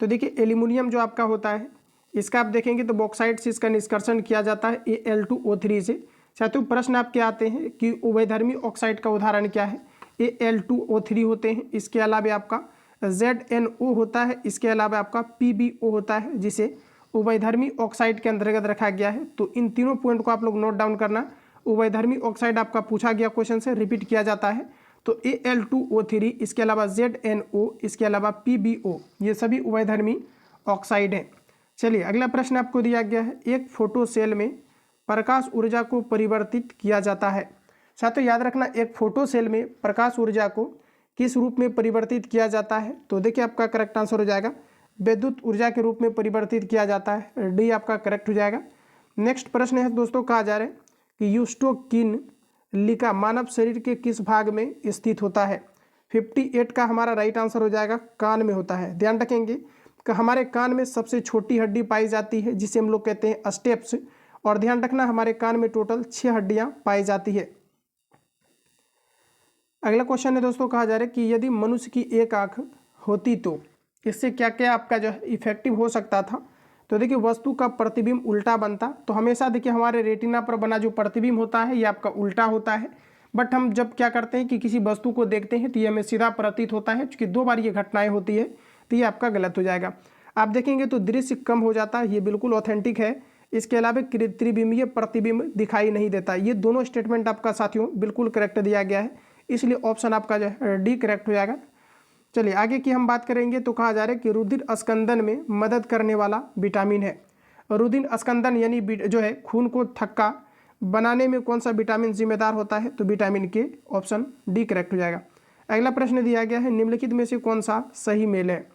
तो देखिए एल्यूमिनियम जो आपका होता है इसका आप देखेंगे तो बॉक्साइड से इसका निष्कर्षण किया जाता है Al2O3 से। साथियों प्रश्न आपके आते हैं कि उभयधर्मी ऑक्साइड का उदाहरण क्या है। Al2O3 होते हैं, इसके अलावा आपका ZnO होता है, इसके अलावा आपका PbO होता है, जिसे उभयधर्मी ऑक्साइड के अंतर्गत रखा गया है। तो इन तीनों पॉइंट को आप लोग नोट डाउन करना। उभयधर्मी ऑक्साइड आपका पूछा गया क्वेश्चन से रिपीट किया जाता है। तो Al2O3, इसके अलावा ZnO, इसके अलावा PbO, ये सभी उभयधर्मी ऑक्साइड हैं। चलिए अगला प्रश्न आपको दिया गया है, एक फोटो सेल में प्रकाश ऊर्जा को परिवर्तित किया जाता है। साथियों याद रखना एक फोटो सेल में प्रकाश ऊर्जा को किस रूप में परिवर्तित किया जाता है। तो देखिए आपका करेक्ट आंसर हो जाएगा विद्युत ऊर्जा के रूप में परिवर्तित किया जाता है। डी आपका करेक्ट हो जाएगा। नेक्स्ट प्रश्न है दोस्तों, कहा जा रहा है कि यूस्टोकिन लिका मानव शरीर के किस भाग में स्थित होता है। 58 का हमारा राइट आंसर हो जाएगा, कान में होता है। ध्यान रखेंगे कि हमारे कान में सबसे छोटी हड्डी पाई जाती है जिसे हम लोग कहते हैं स्टेप्स। और ध्यान रखना हमारे कान में टोटल 6 हड्डियां पाई जाती है। अगला क्वेश्चन है दोस्तों, कहा जा रहा है कि यदि मनुष्य की एक आंख होती तो इससे क्या क्या आपका जो है इफेक्टिव हो सकता था। तो देखिए वस्तु का प्रतिबिंब उल्टा बनता। तो हमेशा देखिए हमारे रेटिना पर बना जो प्रतिबिंब होता है ये आपका उल्टा होता है, बट हम जब क्या करते हैं कि किसी वस्तु को देखते हैं तो ये हमें सीधा प्रतीत होता है। चूंकि 2 बार ये घटनाएं होती है तो ये आपका गलत हो जाएगा। आप देखेंगे तो दृश्य कम हो जाता है, ये बिल्कुल ऑथेंटिक है। इसके अलावा त्रिबिंबीय प्रतिबिंब दिखाई नहीं देता। ये दोनों स्टेटमेंट आपका साथियों बिल्कुल करेक्ट दिया गया है, इसलिए ऑप्शन आपका जो है डी करेक्ट हो जाएगा। चलिए आगे की हम बात करेंगे। तो कहा जा रहा है कि रुधिर अस्कंदन में मदद करने वाला विटामिन है। रुधिर अस्कंदन यानी जो है खून को थक्का बनाने में कौन सा विटामिन जिम्मेदार होता है। तो विटामिन के, ऑप्शन डी करेक्ट हो जाएगा। अगला प्रश्न दिया गया है, निम्नलिखित में से कौन सा सही मेल है।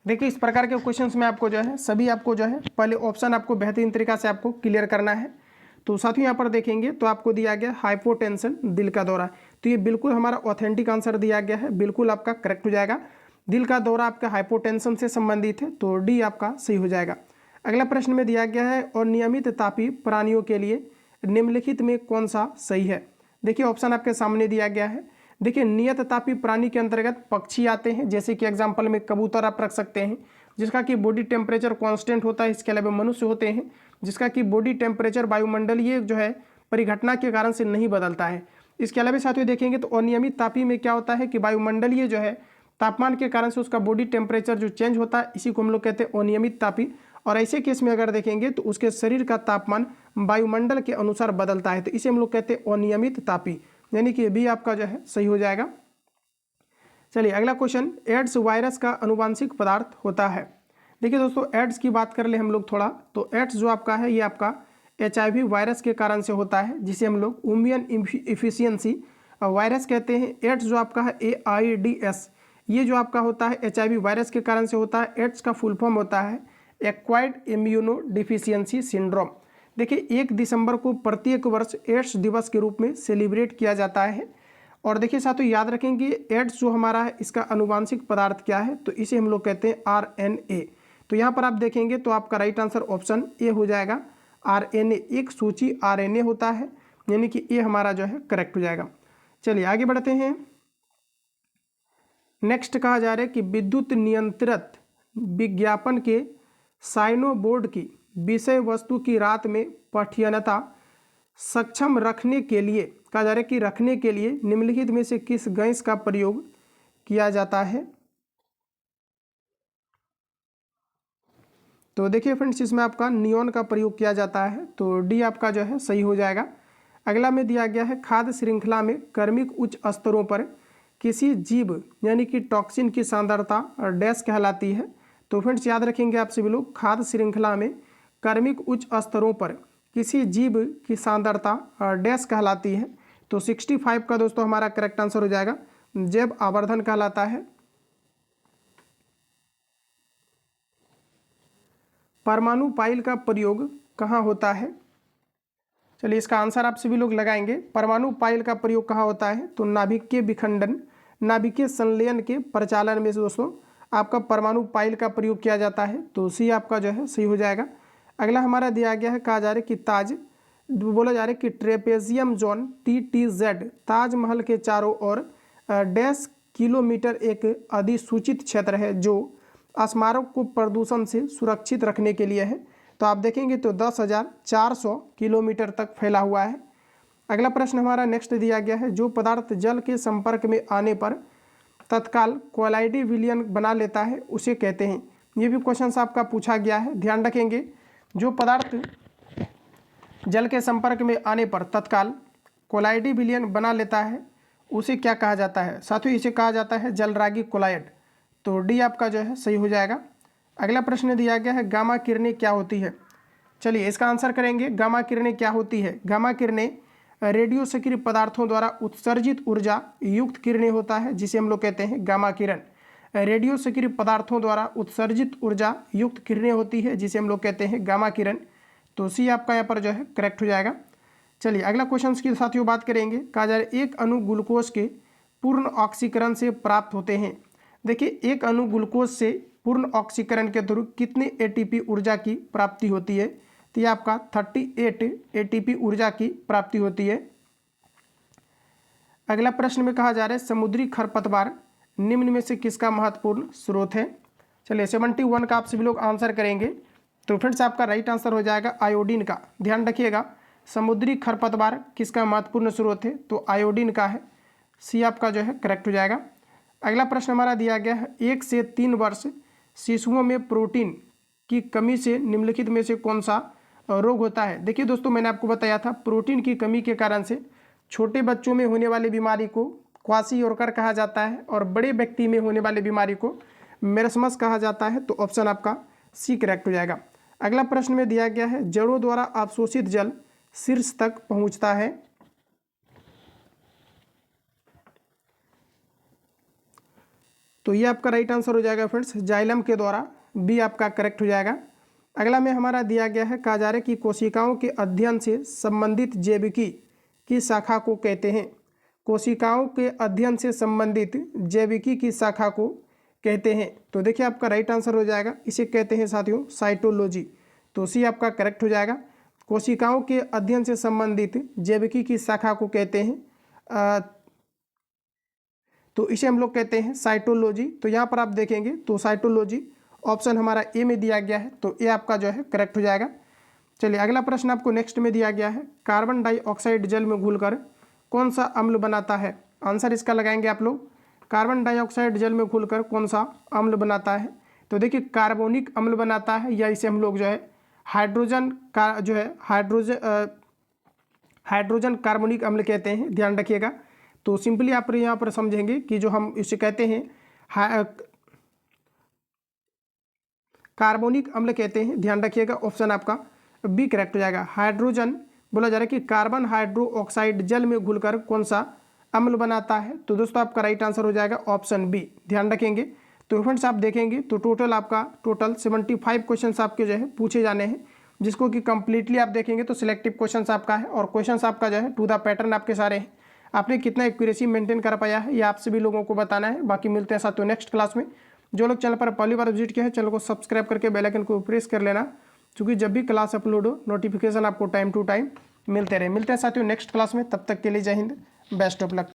देखिए इस प्रकार के क्वेश्चंस में आपको जो है सभी आपको जो है पहले ऑप्शन आपको बेहतरीन तरीका से आपको क्लियर करना है। तो साथियों यहाँ पर देखेंगे तो आपको दिया गया हाइपोटेंशन, दिल का दौरा। तो ये बिल्कुल हमारा ऑथेंटिक आंसर दिया गया है, बिल्कुल आपका करेक्ट हो जाएगा। दिल का दौरा आपका हाइपोटेंशन से संबंधित है, तो डी आपका सही हो जाएगा। अगला प्रश्न में दिया गया है, और नियमित तापी प्राणियों के लिए निम्नलिखित में कौन सा सही है। देखिए ऑप्शन आपके सामने दिया गया है। देखिए नियत तापी प्राणी के अंतर्गत पक्षी आते हैं, जैसे कि एग्जाम्पल में कबूतर आप रख सकते हैं जिसका कि बॉडी टेम्परेचर कांस्टेंट होता है। इसके अलावा मनुष्य होते हैं जिसका कि बॉडी टेम्परेचर वायुमंडलीय जो है परिघटना के कारण से नहीं बदलता है। इसके अलावा साथियों देखेंगे तो अनियमित तापी में क्या होता है कि वायुमंडलीय जो है तापमान के कारण से उसका बॉडी टेम्परेचर जो चेंज होता है, इसी को हम लोग कहते हैं अनियमित तापी। और ऐसे केस में अगर देखेंगे तो उसके शरीर का तापमान वायुमंडल के अनुसार बदलता है, तो इसे हम लोग कहते हैं अनियमित तापी, यानी कि भी आपका जो है सही हो जाएगा। चलिए अगला क्वेश्चन, एड्स वायरस का अनुवांशिक पदार्थ होता है। देखिए दोस्तों एड्स की बात कर ले हम लोग थोड़ा, तो एड्स जो आपका है ये आपका HIV वायरस के कारण से होता है, जिसे हम लोग इम्यून इफिशियंसी वायरस कहते हैं। एड्स जो आपका है AIDS, ये जो आपका होता है HIV वायरस के कारण से होता है। एड्स का फुल फॉर्म होता है एक्वायर्ड इम्यूनो डिफिशियंसी सिंड्रोम। देखिए 1 दिसंबर को प्रत्येक वर्ष एड्स दिवस के रूप में सेलिब्रेट किया जाता है। और देखिए साथियों याद रखेंगे एड्स जो हमारा है इसका अनुवांशिक पदार्थ क्या है, तो इसे हम लोग कहते हैं RNA। तो यहाँ पर आप देखेंगे तो आपका राइट आंसर ऑप्शन ए हो जाएगा। RNA एक सूची RNA होता है, यानी कि ये हमारा जो है करेक्ट हो जाएगा। चलिए आगे बढ़ते हैं। नेक्स्ट कहा जा रहा है कि विद्युत नियंत्रित विज्ञापन के साइनो बोर्ड की विषय वस्तु की रात में पठनीयता सक्षम रखने के लिए कहा जा रहा है कि रखने के लिए निम्नलिखित में से किस गैस का प्रयोग किया जाता है। तो देखिए फ्रेंड्स इसमें आपका नियॉन का प्रयोग किया जाता है, तो डी आपका जो है सही हो जाएगा। अगला में दिया गया है खाद्य श्रृंखला में कर्मिक उच्च स्तरों पर किसी जीव यानी कि टॉक्सिन की सांद्रता डैश कहलाती है। तो फ्रेंड्स याद रखेंगे आप सभी लोग खाद्य श्रृंखला में कर्मिक उच्च स्तरों पर किसी जीव की सांद्रता डैश कहलाती है। तो 65 का दोस्तों हमारा करेक्ट आंसर हो जाएगा, जैव आवर्धन कहलाता है। परमाणु पाइल का प्रयोग कहाँ होता है। चलिए इसका आंसर आप सभी लोग लगाएंगे। परमाणु पाइल का प्रयोग कहाँ होता है, तो नाभिक के विखंडन नाभिकीय संलयन के प्रचालन में दोस्तों आपका परमाणु पाइल का प्रयोग किया जाता है। तो सी आपका जो है सही हो जाएगा। अगला हमारा दिया गया है, कहा जा रहा है कि बोला जा रहा है कि ट्रेपेजियम जोन TTZ ताजमहल के चारों ओर डैश किलोमीटर एक अधिसूचित क्षेत्र है जो स्मारक को प्रदूषण से सुरक्षित रखने के लिए है। तो आप देखेंगे तो 10,400 किलोमीटर तक फैला हुआ है। अगला प्रश्न हमारा नेक्स्ट दिया गया है, जो पदार्थ जल के संपर्क में आने पर तत्काल क्लोराइड विलयन बना लेता है उसे कहते हैं। ये भी क्वेश्चन आपका पूछा गया है, ध्यान रखेंगे। जो पदार्थ जल के संपर्क में आने पर तत्काल क्लोराइड विलयन बना लेता है उसे क्या कहा जाता है। साथियों इसे कहा जाता है जलरागी क्लोराइड। तो डी आपका जो है सही हो जाएगा। अगला प्रश्न दिया गया है, गामा किरणें क्या होती है। चलिए इसका आंसर करेंगे। गामा किरणें क्या होती है। गामा किरणें रेडियो सक्रिय पदार्थों द्वारा उत्सर्जित ऊर्जा युक्त किरणें होता है, जिसे हम लोग कहते हैं गामा किरण। रेडियो सक्रिय पदार्थों द्वारा उत्सर्जित ऊर्जा युक्त किरणें होती है, जिसे हम लोग कहते हैं गामा किरण। तो सी आपका यहाँ पर जो है करेक्ट हो जाएगा। चलिए अगला क्वेश्चन की साथियों बात करेंगे। कहा जा रहा है एक अणु ग्लूकोज के पूर्ण ऑक्सीकरण से प्राप्त होते हैं। देखिए एक अणु ग्लूकोज से पूर्ण ऑक्सीकरण के थ्रू कितने ATP ऊर्जा की प्राप्ति होती है। तो ये आपका 38 ATP ऊर्जा की प्राप्ति होती है। अगला प्रश्न में कहा जा रहा है, समुद्री खरपतवार निम्न में से किसका महत्वपूर्ण स्रोत है। चलिए 71 का आप सभी लोग आंसर करेंगे। तो फ्रेंड्स आपका राइट आंसर हो जाएगा आयोडीन का। ध्यान रखिएगा समुद्री खरपतवार किसका महत्वपूर्ण स्रोत है, तो आयोडीन का है। सी आपका जो है करेक्ट हो जाएगा। अगला प्रश्न हमारा दिया गया है, 1 से 3 वर्ष शिशुओं में प्रोटीन की कमी से निम्नलिखित में से कौन सा रोग होता है। देखिए दोस्तों मैंने आपको बताया था प्रोटीन की कमी के कारण से छोटे बच्चों में होने वाली बीमारी को क्वाशियोर्कर कहा जाता है और बड़े व्यक्ति में होने वाली बीमारी को मेरस्मस कहा जाता है। तो ऑप्शन आपका सी करेक्ट हो जाएगा। अगला प्रश्न में दिया गया है, जड़ों द्वारा अवशोषित जल शीर्ष तक पहुंचता है। तो ये आपका राइट आंसर हो जाएगा फ्रेंड्स जाइलम के द्वारा। बी आपका करेक्ट हो जाएगा। अगला में हमारा दिया गया है, कहा जा रहा है कि कोशिकाओं के अध्ययन से संबंधित जैविकी की शाखा को कहते हैं। कोशिकाओं के अध्ययन से संबंधित जैविकी की शाखा को कहते हैं। तो देखिए आपका राइट आंसर हो जाएगा, इसे कहते हैं साथियों साइटोलॉजी। तो सी आपका करेक्ट हो जाएगा। कोशिकाओं के अध्ययन से संबंधित जैविकी की शाखा को कहते हैं तो इसे हम लोग कहते हैं साइटोलॉजी। तो यहाँ पर आप देखेंगे तो साइटोलॉजी ऑप्शन हमारा ए में दिया गया है, तो ए आपका जो है करेक्ट हो जाएगा। चलिए अगला प्रश्न आपको नेक्स्ट में दिया गया है, कार्बन डाइऑक्साइड जल में घुलकर कौन सा अम्ल बनाता है। आंसर इसका लगाएंगे आप लोग। कार्बन डाइऑक्साइड जल में घुलकर कौन सा अम्ल बनाता है। तो देखिए कार्बोनिक अम्ल बनाता है, या इसे हम लोग जो है हाइड्रोजन का जो है हाइड्रोजन कार्बोनिक अम्ल कहते हैं। ध्यान रखिएगा। तो सिंपली आप यहाँ पर समझेंगे कि जो हम इसे कहते हैं कार्बोनिक अम्ल कहते हैं। ध्यान रखिएगा ऑप्शन आपका बी करेक्ट हो जाएगा। हाइड्रोजन बोला जा रहा है कि कार्बन हाइड्रोक्साइड जल में घुलकर कौन सा अम्ल बनाता है। तो दोस्तों आपका राइट आंसर हो जाएगा ऑप्शन बी। ध्यान रखेंगे। तो फ्रेंड्स आप देखेंगे तो टोटल 75 क्वेश्चंस आपके जो है पूछे जाने हैं, जिसको कि कंप्लीटली आप देखेंगे तो सिलेक्टिव क्वेश्चंस आपका है और क्वेश्चंस आपका जो है टू द पैटर्न आपके सारे हैं। आपने कितना एक्यूरेसी मेंटेन कर पाया है, ये आप सभी लोगों को बताना है। बाकी मिलते हैं साथियों नेक्स्ट क्लास में। जो लोग चैनल पर पहली बार विजिट किया है, चैनल को सब्सक्राइब करके बेल आइकन को प्रेस कर लेना, क्योंकि जब भी क्लास अपलोड हो नोटिफिकेशन आपको टाइम टू टाइम मिलते हैं साथियों नेक्स्ट क्लास में। तब तक के लिए जय हिंद, बेस्ट ऑफ लक।